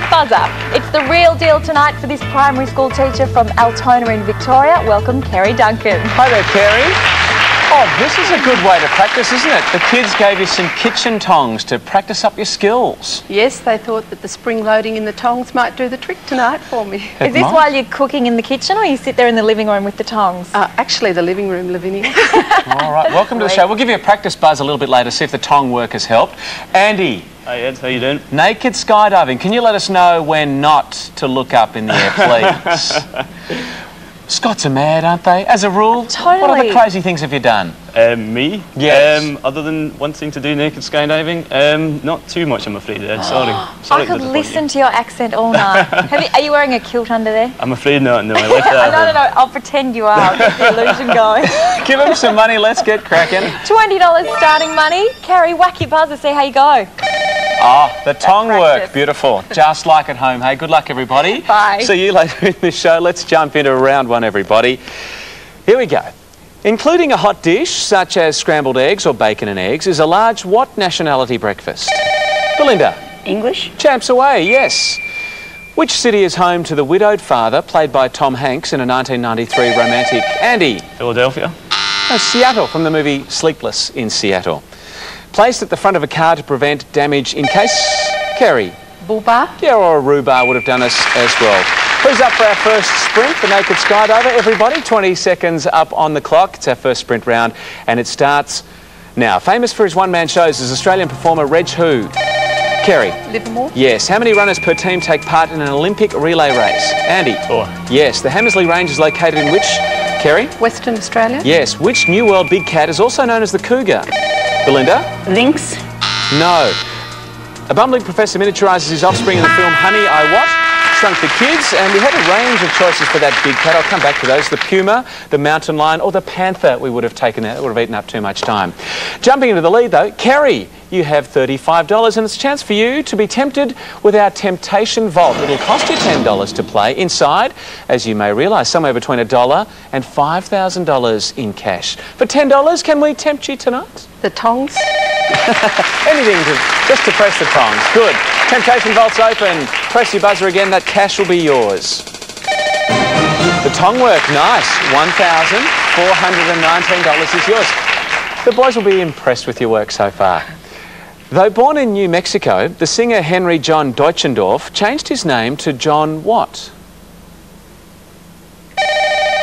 Quick buzzer. It's the real deal tonight for this primary school teacher from Altona in Victoria. Welcome, Kerry Duncan. Hi there, Kerry. Oh, this is a good way to practice, isn't it? The kids gave you some kitchen tongs to practice up your skills. Yes, they thought that the spring loading in the tongs might do the trick tonight for me. Is this while you're cooking in the kitchen or you sit there in the living room with the tongs? Actually, the living room, Lavinia. All right, welcome to the show. We'll give you a practice buzz a little bit later, see if the tong work has helped. Andy. Hey Ed, how you doing? Naked skydiving. Can you let us know when not to look up in the air, please? Scots are mad, aren't they? As a rule. Totally. What other crazy things have you done? Me? Yes. Other than wanting to do naked skydiving, not too much, I'm afraid, Ed. Sorry. I could listen to your accent all night. Are you wearing a kilt under there? I'm afraid not, no. I left that at home. No, I'll pretend you are. I'll get the illusion going. Give them some money, let's get cracking. $20 starting money. Kerry, whack your buzzer, see how you go. Oh, the tongue work. Beautiful. Just like at home. Hey, good luck, everybody. Bye. See you later in the show. Let's jump into round one, everybody. Here we go. Including a hot dish, such as scrambled eggs or bacon and eggs, is a large what nationality breakfast? Belinda. English? Champs away, yes. Which city is home to the widowed father, played by Tom Hanks in a 1993 romantic? Andy. Philadelphia? No, Seattle, from the movie Sleepless in Seattle. Placed at the front of a car to prevent damage in case... Kerry. Bull bar? Yeah, or a rhubarb would have done us as well. Who's up for our first sprint, the naked skydiver? Everybody, 20 seconds up on the clock. It's our first sprint round, and it starts now. Famous for his one-man shows is Australian performer Reg who? Kerry. Livermore? Yes. How many runners per team take part in an Olympic relay race? Andy. 4. Yes. The Hamersley Range is located in which? Kerry. Western Australia? Yes. Which New World big cat is also known as the cougar? Belinda? Lynx? No. A bumbling professor miniaturises his offspring in the film Honey, I What? Shrunk the Kids, and we had a range of choices for that big cat. I'll come back to those. The puma, the mountain lion, or the panther we would have taken out. It would have eaten up too much time. Jumping into the lead, though, Kerry, you have $35, and it's a chance for you to be tempted with our Temptation Vault. It'll cost you $10 to play. Inside, as you may realise, somewhere between $1 and $5,000 in cash. For $10, can we tempt you tonight? The tongs? Anything just to press the tongs. Good. Temptation Vault's open. Press your buzzer again. That cash will be yours. The tong work, nice. $1,419 is yours. The boys will be impressed with your work so far. Though born in New Mexico, the singer Henry John Deutschendorf changed his name to John what?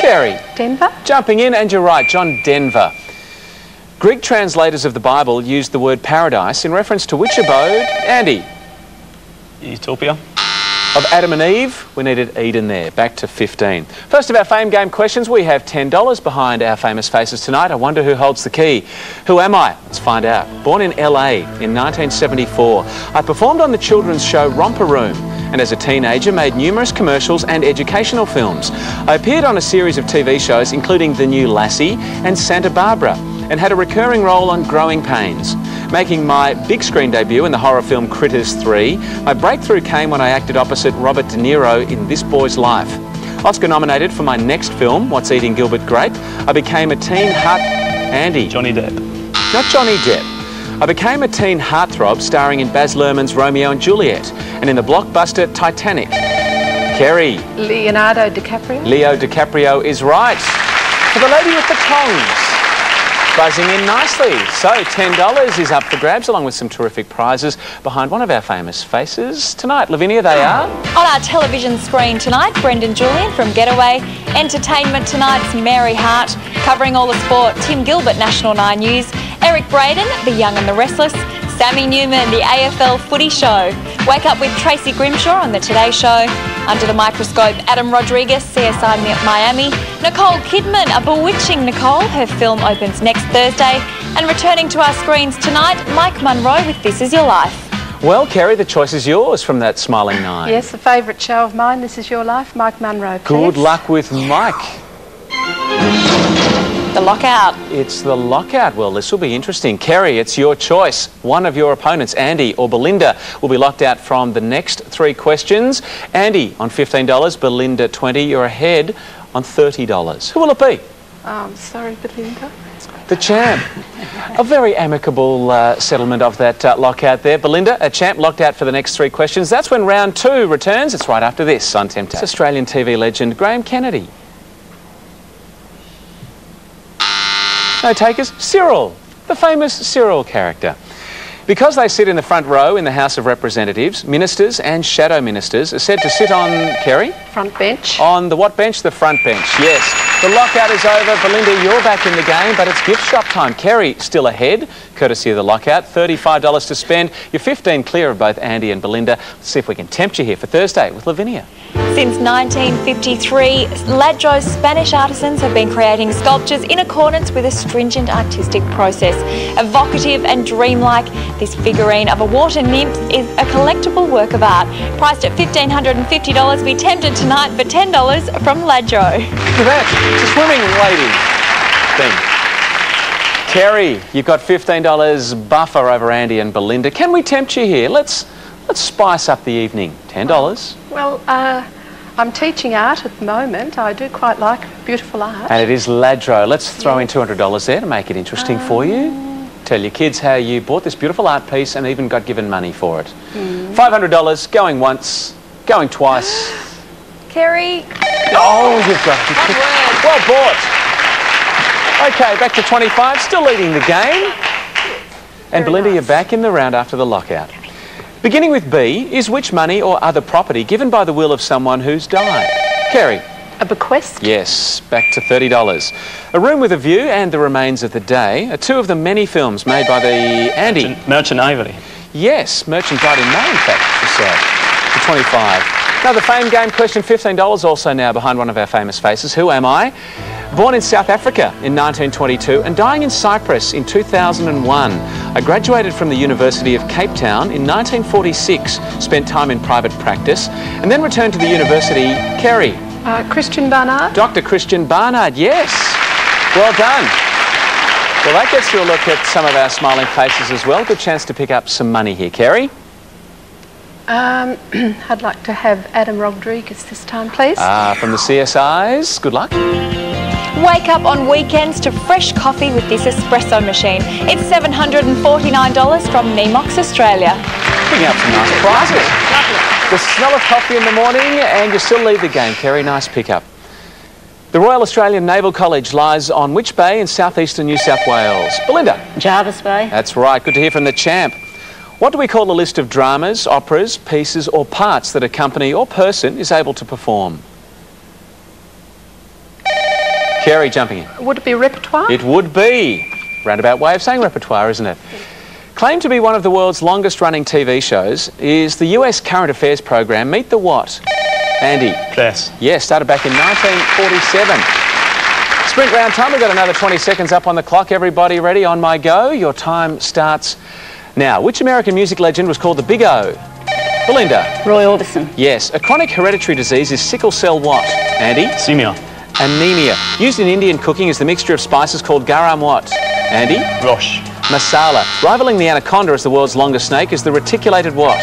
Kerry. Denver? Jumping in, and you're right, John Denver. Greek translators of the Bible used the word paradise in reference to which abode? Andy. Utopia? Of Adam and Eve, we needed Eden there. Back to 15. First of our Fame Game questions, we have $10 behind our famous faces tonight. I wonder who holds the key. Who am I? Let's find out. Born in LA in 1974, I performed on the children's show Romper Room, and as a teenager made numerous commercials and educational films. I appeared on a series of TV shows including The New Lassie and Santa Barbara, and had a recurring role on Growing Pains. Making my big screen debut in the horror film Critters 3, my breakthrough came when I acted opposite Robert De Niro in This Boy's Life. Oscar nominated for my next film, What's Eating Gilbert Grape, I became a teen heart... Andy. Johnny Depp. Not Johnny Depp. I became a teen heartthrob starring in Baz Luhrmann's Romeo and Juliet and in the blockbuster Titanic. Kerry. Leonardo DiCaprio? Leo DiCaprio is right. For the lady with the tongs. Buzzing in nicely. So $10 is up for grabs, along with some terrific prizes behind one of our famous faces tonight. Lavinia, they are? On our television screen tonight, Brendan Julian from Getaway. Entertainment tonight's Mary Hart. Covering all the sport, Tim Gilbert, National 9 News. Eric Braden, The Young and the Restless. Sammy Newman, The AFL Footy Show. Wake Up with Tracy Grimshaw on The Today Show. Under the Microscope, Adam Rodriguez, CSI Miami. Nicole Kidman, a bewitching Nicole. Her film opens next Thursday. And returning to our screens tonight, Mike Munro with This Is Your Life. Well, Kerry, the choice is yours from that smiling nine. Yes, a favourite show of mine, This Is Your Life, Mike Munro, please. Good luck with Mike. The lockout. It's the lockout. Well, this will be interesting. Kerry, it's your choice. One of your opponents, Andy or Belinda, will be locked out from the next 3 questions. Andy on $15, Belinda 20. You're ahead on $30. Who will it be? Sorry, Belinda. The champ. A very amicable settlement of that lockout there. Belinda, a champ locked out for the next 3 questions. That's when round 2 returns. It's right after this on Temptation. Australian TV legend Graham Kennedy. No takers? Cyril, the famous Cyril character. Because they sit in the front row in the House of Representatives, ministers and shadow ministers are said to sit on, Kerry? Front bench. On the what bench? The front bench, yes. The lockout is over. Belinda, you're back in the game, but it's gift shop time. Kerry still ahead, courtesy of the lockout. $35 to spend. You're 15 clear of both Andy and Belinda. Let's see if we can tempt you here for Thursday with Lavinia. Since 1953, Ladro's Spanish artisans have been creating sculptures in accordance with a stringent artistic process. Evocative and dreamlike, this figurine of a water nymph is a collectible work of art. Priced at $1,550, be tempted tonight for $10 from Ladro. Look at that. It's a swimming lady thing. Kerry, you've got $15 buffer over Andy and Belinda. Can we tempt you here? Let's spice up the evening. $10. Well, I'm teaching art at the moment. I do quite like beautiful art. And it is Ladro. Let's throw in $200 there to make it interesting for you. Tell your kids how you bought this beautiful art piece and even got given money for it. $500 going once, going twice. Kerry. Oh, you've got it. Well bought. Okay, back to 25. Still leading the game. And Belinda, you're back in the round after the lockout. Beginning with B, is which money or other property given by the will of someone who's died? Kerry. A bequest? Yes, back to $30. A Room with a View and The Remains of the Day are 2 of the many films made by the Andy. Merchant Ivory. Yes, Merchant died in May, in fact, she said. For 25. Now the fame game question, $15 also now behind one of our famous faces. Who am I? Born in South Africa in 1922 and dying in Cyprus in 2001. I graduated from the University of Cape Town in 1946, spent time in private practice, and then returned to the university. Kerry. Christian Barnard. Dr. Christian Barnard, yes. Well done. Well, that gets you a look at some of our smiling faces as well. Good chance to pick up some money here. Kerry? I'd like to have Adam Rodriguez this time, please. From the CSIs. Good luck. Wake up on weekends to fresh coffee with this espresso machine. It's $749 from Nemox, Australia. Picking up some nice prizes. Lovely. The smell of coffee in the morning and you still lead the game, Kerry. Nice pickup. The Royal Australian Naval College lies on which bay in southeastern New South Wales? Belinda. Jarvis Bay. That's right. Good to hear from the champ. What do we call a list of dramas, operas, pieces or parts that a company or person is able to perform? Kerry jumping in. Would it be repertoire? It would be. Roundabout way of saying repertoire, isn't it? Claimed to be one of the world's longest running TV shows is the US current affairs program Meet the What? Andy. Press. Yes, started back in 1947. Sprint round time. We've got another 20 seconds up on the clock. Everybody ready? On my go. Your time starts now. Which American music legend was called the Big O? Belinda. Roy Orbison. Yes. A chronic hereditary disease is sickle cell what? Andy. Semia. Anemia. Used in Indian cooking is the mixture of spices called garam what? Andy? Rosh. Masala. Rivaling the anaconda as the world's longest snake is the reticulated what?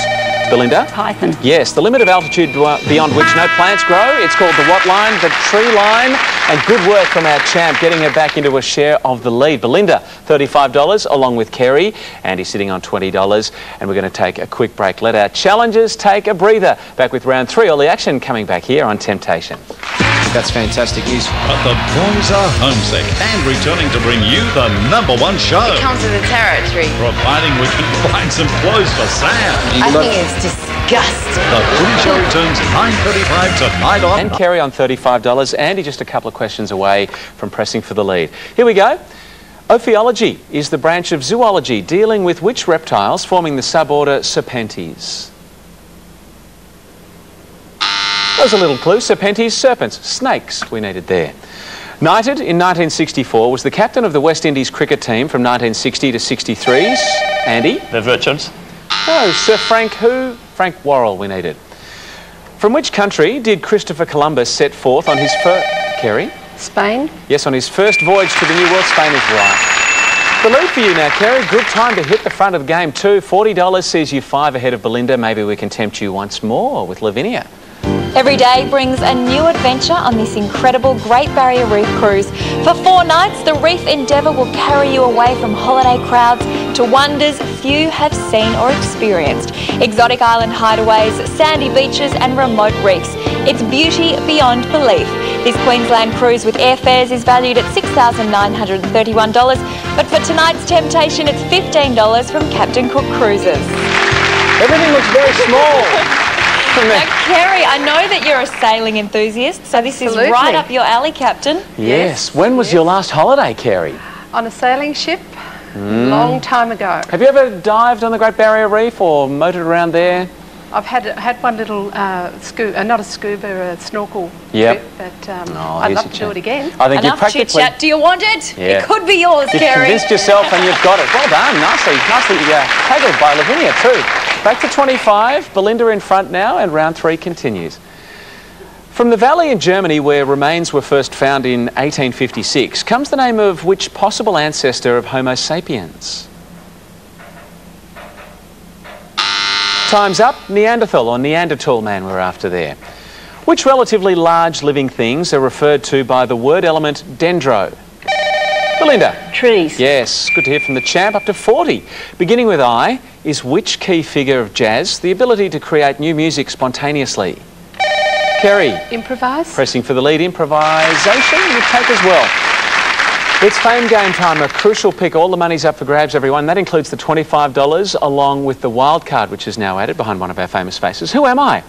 Belinda? Python. Yes, the limit of altitude beyond which no plants grow. It's called the what line? The tree line. And good work from our champ, getting her back into a share of the lead. Belinda, $35, along with Kerry. Andy sitting on $20. And we're going to take a quick break. Let our challengers take a breather. Back with round 3. All the action coming back here on Temptation. That's fantastic news. But the boys are homesick and returning to bring you the #1 show. It comes with the territory. Providing we can find some clothes for Sam. I think it's disgusting. The Footy Show returns 9:35 tonight on... And Kerry on $35. Andy just a couple of questions away from pressing for the lead. Here we go. Ophiology is the branch of zoology dealing with which reptiles forming the suborder Serpentes? That was a little clue. Serpentes, serpents, snakes we needed there. Knighted in 1964, was the captain of the West Indies cricket team from 1960 to 63s. Andy? Bev Richards. No, Sir Frank who? Frank Worrell we needed. From which country did Christopher Columbus set forth on his first... Kerry? Spain. Yes, on his first voyage to the New World. Spain is right. The lead for you now, Kerry. Good time to hit the front of the game too. $40 sees you 5 ahead of Belinda. Maybe we can tempt you once more with Lavinia. Every day brings a new adventure on this incredible Great Barrier Reef cruise. For 4 nights, the Reef Endeavour will carry you away from holiday crowds to wonders few have seen or experienced. Exotic island hideaways, sandy beaches and remote reefs. It's beauty beyond belief. This Queensland cruise with airfares is valued at $6,931, but for tonight's temptation it's $15 from Captain Cook Cruises. Everything looks very small. Now, Kerry, I know that you're a sailing enthusiast, so this is right up your alley, Captain. Yes. When was your last holiday, Kerry? On a sailing ship, long time ago. Have you ever dived on the Great Barrier Reef or motored around there? I've had one little not a scuba, a snorkel trip, but I'd love to do it again. I think Enough chit chat. Do you want it? Yeah. It could be yours, You've Kerry. convinced yourself and you've got it. Well done. Nicely tackled by Livinia too. Back to 25. Belinda in front now, and round 3 continues. From the valley in Germany where remains were first found in 1856 comes the name of which possible ancestor of Homo sapiens? Time's up. Neanderthal or Neanderthal man we're after there. Which relatively large living things are referred to by the word element dendro? Belinda. Trees. Yes, good to hear from the champ. Up to 40. Beginning with I is which key figure of jazz? The ability to create new music spontaneously. Kerry. Improvise. Pressing for the lead. Improvisation you take as well. It's Fame Game time, a crucial pick. All the money's up for grabs, everyone. That includes the $25 along with the wild card, which is now added behind one of our famous faces. Who am I?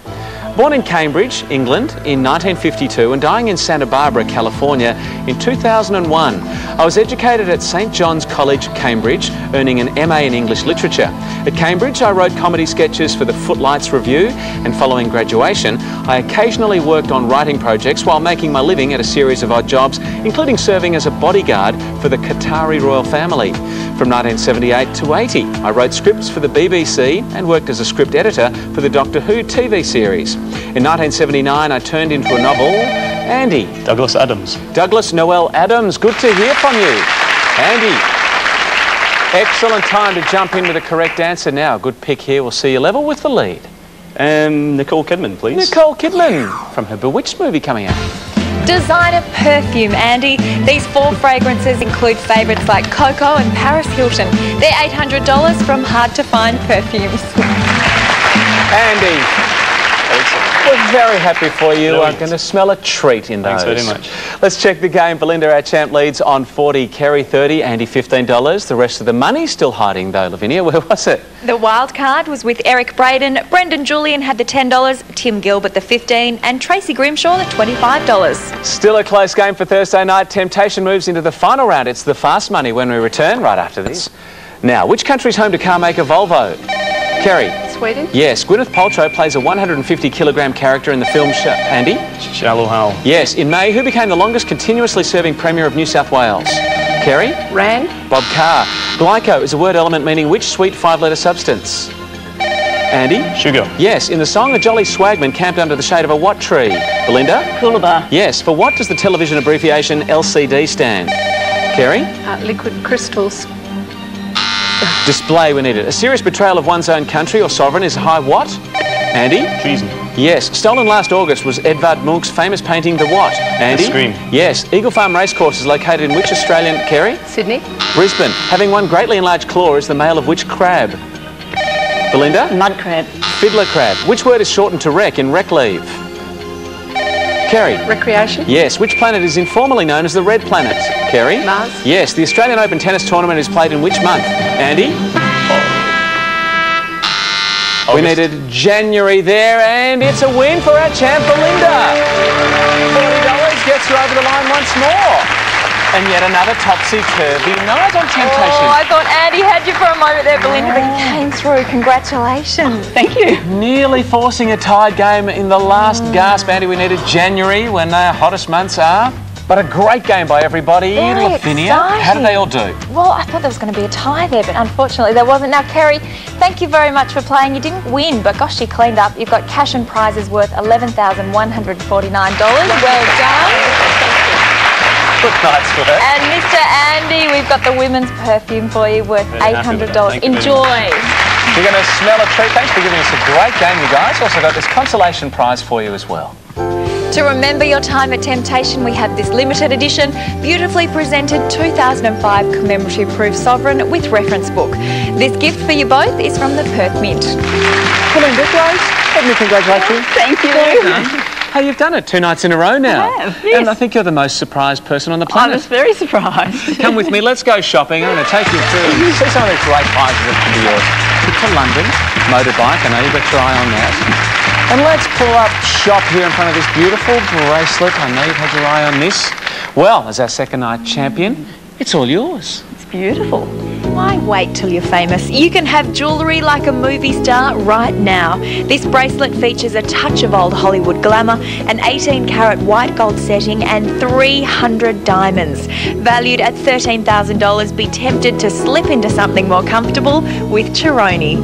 Born in Cambridge, England in 1952 and dying in Santa Barbara, California in 2001. I was educated at St. John's College, Cambridge, earning an MA in English Literature. At Cambridge, I wrote comedy sketches for the Footlights Review, and following graduation, I occasionally worked on writing projects while making my living at a series of odd jobs, including serving as a bodyguard for the Qatari royal family. From 1978 to 80, I wrote scripts for the BBC and worked as a script editor for the Doctor Who TV series. In 1979, I turned into a novel. Andy. Douglas Adams. Douglas Noel Adams. Good to hear from you. Andy. Excellent time to jump in with the correct answer now. Good pick here. We'll see you level with the lead. Nicole Kidman, please. Nicole Kidman from her Bewitched movie coming out. Designer perfume, Andy. These 4 fragrances include favourites like Coco and Paris Hilton. They're $800 from hard-to-find perfumes. Andy, we're very happy for you. I'm going to smell a treat in those. Thanks very much. Let's check the game. Belinda, our champ, leads on 40, Kerry 30, Andy $15. The rest of the money still hiding though, Lavinia. Where was it? The wild card was with Eric Braden. Brendan Julian had the $10, Tim Gilbert the $15, and Tracy Grimshaw the $25. Still a close game for Thursday night. Temptation moves into the final round. It's the fast money when we return right after this. Now, which country's home to car maker Volvo? Kerry. Sweden? Yes. Gwyneth Paltrow plays a 150-kilogram character in the film Andy? Shallow Hal. Yes. In May, who became the longest continuously serving Premier of New South Wales? Kerry? Rand? Bob Carr. Glyco is a word element meaning which sweet 5-letter substance? Andy? Sugar. Yes. In the song, a jolly swagman camped under the shade of a what tree? Belinda? Coolabah. Yes. For what does the television abbreviation LCD stand? Kerry? Liquid crystals. Display when needed. A serious betrayal of one's own country or sovereign is high what? Andy? Treason. Yes. Stolen last August was Edvard Munch's famous painting The What? Andy? The Scream. Yes. Eagle Farm Racecourse is located in which Australian... Kerry? Sydney? Brisbane. Having one greatly enlarged claw is the male of which crab? Belinda? Mud crab. Fiddler crab. Which word is shortened to wreck in wreck leave? Kerry? Recreation? Yes. Which planet is informally known as the Red Planet? Kerry? Mars? Yes. The Australian Open tennis tournament is played in which month? Andy? We needed January there, and it's a win for our champ Belinda. $40 gets you over the line once more. And yet another topsy-turvy night on Temptation. Oh, I thought Andy had you for a moment there, Belinda, but you came through. Congratulations. Thank you. Nearly forcing a tied game in the last gasp, Andy. We needed January when our hottest months are. But a great game by everybody. Very Livinia, exciting. how did they all do? Well, I thought there was going to be a tie there, but unfortunately there wasn't. Now, Kerry, thank you very much for playing. You didn't win, but gosh, you cleaned up. You've got cash and prizes worth $11,149. Well done. Good nights for that. And Mr. Andy, we've got the women's perfume for you worth $800. Thank you very much. Enjoy. You're going to smell a treat. Thanks for giving us a great game, you guys. Also got this consolation prize for you as well. To remember your time at Temptation, we have this limited edition, beautifully presented 2005 commemorative proof sovereign with reference book. This gift for you both is from the Perth Mint. Belinda, Grace, let me congratulate you. Thank you. Hey, you've done it 2 nights in a row now. I have, yes. And I think you're the most surprised person on the I planet. was very surprised. Come with me, let's go shopping. I'm going to take you through, see some of these great prizes that can be yours. Trip to London, motorbike, I know you've got your eye on that. And let's pull up shop here in front of this beautiful bracelet. I know you've had your eye on this. Well, as our second night champion, it's all yours. It's beautiful. Why wait till you're famous? You can have jewellery like a movie star right now. This bracelet features a touch of old Hollywood glamour, an 18-carat white gold setting and 300 diamonds. Valued at $13,000, be tempted to slip into something more comfortable with Chironi.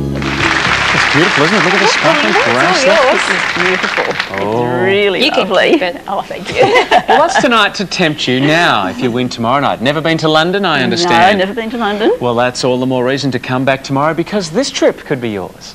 It's beautiful, isn't it? Look at this sparkling bracelet. It's beautiful. Oh. It's really You can lovely. keep it. Oh, thank you. Well, what's tonight to tempt you now if you win tomorrow night? Never been to London, I No, understand. never been to London. Well, that's all the more reason to come back tomorrow because this trip could be yours.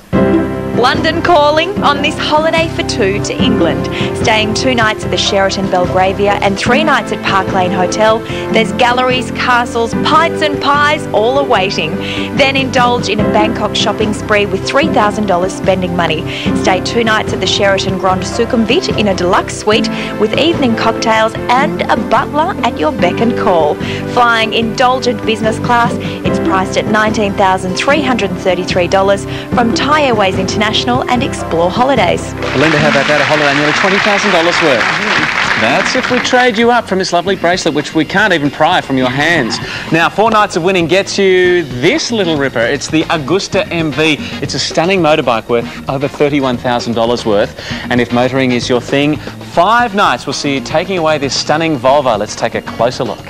London calling on this holiday for 2 to England. Staying 2 nights at the Sheraton Belgravia and 3 nights at Park Lane Hotel. There's galleries, castles, pints and pies all awaiting. Then indulge in a Bangkok shopping spree with $3,000 spending money. Stay 2 nights at the Sheraton Grand Sukhumvit in a deluxe suite with evening cocktails and a butler at your beck and call. Flying indulgent business class, it's priced at $19,333 from Thai Airways International and Explore Holidays. Belinda, how about that? A holiday nearly $20,000 worth. That's if we trade you up from this lovely bracelet, which we can't even pry from your hands. Now, 4 nights of winning gets you this little ripper. It's the Augusta MV. It's a stunning motorbike worth over $31,000 worth. And if motoring is your thing, 5 nights will see you taking away this stunning Volvo. Let's take a closer look.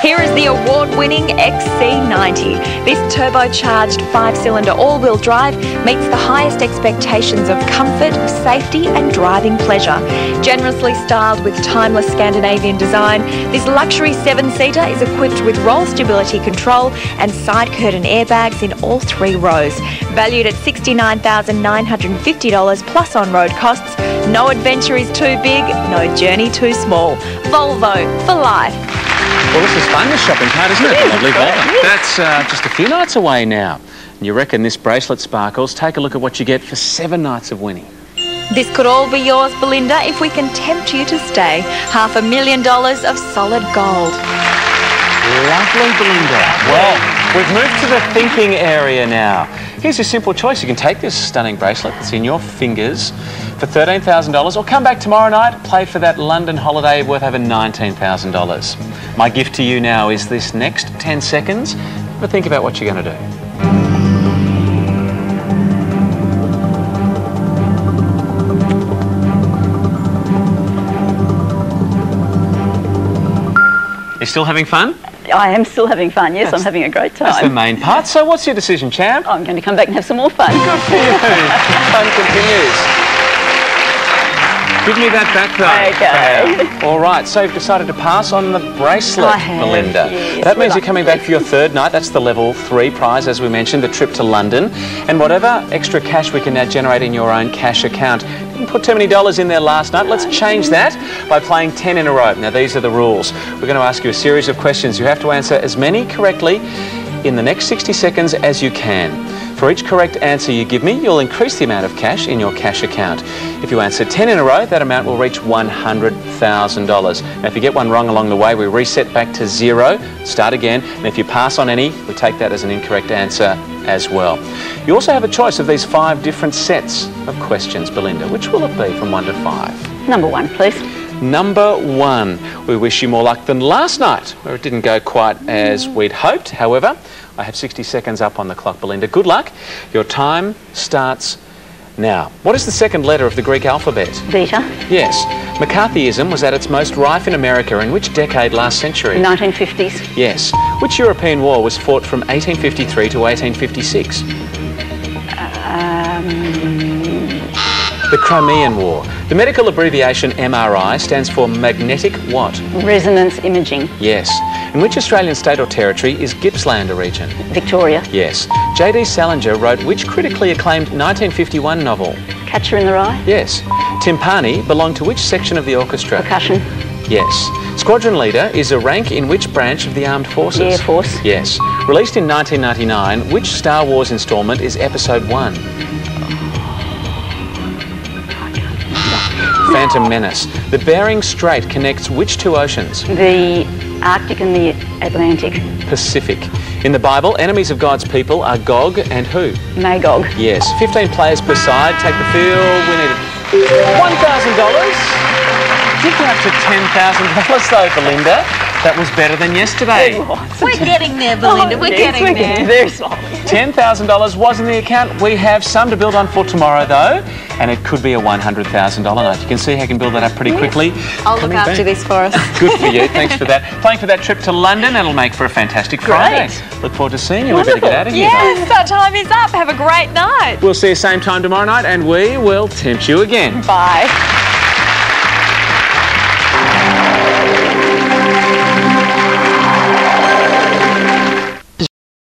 Here is the award-winning XC90. This turbocharged 5-cylinder all-wheel drive meets the highest expectations of comfort, safety and driving pleasure. Generously styled with timeless Scandinavian design, this luxury 7-seater is equipped with roll stability control and side curtain airbags in all 3 rows. Valued at $69,950 plus on-road costs, no adventure is too big, no journey too small. Volvo for life. Well, this is fun, this shopping cart, isn't it? Lovely Volvo. That's just a few nights away now. And you reckon this bracelet sparkles? Take a look at what you get for 7 nights of winning. This could all be yours, Belinda, if we can tempt you to stay. $500,000 of solid gold. Lovely, Belinda. Well, we've moved to the thinking area now. Here's a simple choice. You can take this stunning bracelet that's in your fingers for $13,000 or come back tomorrow night, play for that London holiday worth over $19,000. My gift to you now is this next 10 seconds, but think about what you're going to do. You still having fun? I am still having fun, yes, I'm having a great time. That's the main part. So what's your decision, champ? I'm going to come back and have some more fun. Good for you. Fun continues. Give me that back though. Okay. All right, so you've decided to pass on the bracelet, I have, Belinda. yes. That means you're coming back for your 3rd night. That's the level 3 prize, as we mentioned, the trip to London. And whatever extra cash we can now generate in your own cash account. You didn't put too many dollars in there last night. Let's change that by playing 10 in a row. Now, these are the rules. We're going to ask you a series of questions. You have to answer as many correctly in the next 60 seconds as you can. For each correct answer you give me, you'll increase the amount of cash in your cash account. If you answer 10 in a row, that amount will reach $100,000. Now, if you get one wrong along the way, we reset back to 0, start again, and if you pass on any, we take that as an incorrect answer as well. You also have a choice of these 5 different sets of questions, Belinda. Which will it be from 1 to 5? Number 1, please. Number 1. We wish you more luck than last night, where it didn't go quite as we'd hoped. However, I have 60 seconds up on the clock, Belinda. Good luck. Your time starts now. What is the 2nd letter of the Greek alphabet? Beta. Yes. McCarthyism was at its most rife in America in which decade last century? 1950s. Yes. Which European war was fought from 1853 to 1856? The Crimean War. The medical abbreviation MRI stands for magnetic what? Resonance imaging. Yes. In which Australian state or territory is Gippsland a region? Victoria. Yes. J.D. Salinger wrote which critically acclaimed 1951 novel? Catcher in the Rye. Yes. Timpani belonged to which section of the orchestra? Percussion. Yes. Squadron leader is a rank in which branch of the armed forces? The Air Force. Yes. Released in 1999, which Star Wars instalment is Episode 1? Phantom Menace. The Bering Strait connects which two oceans? The Arctic and the Atlantic. Pacific. In the Bible, enemies of God's people are Gog and who? Magog. Yes. 15 players per side. Take the field. We needed $1,000. Did go up to $10,000 though, Belinda. That was better than yesterday. We're getting there, Belinda. We're getting there. Very slowly. $10,000 was in the account. We have some to build on for tomorrow though, and it could be a $100,000 note. You can see how you can build that up pretty quickly. I'll look after this for us. Good for you. Thanks for that. Playing for that trip to London. That'll make for a fantastic Friday. Look forward to seeing you. We better get out of here. Yes, our time is up. Have a great night. We'll see you same time tomorrow night, and we will tempt you again. Bye.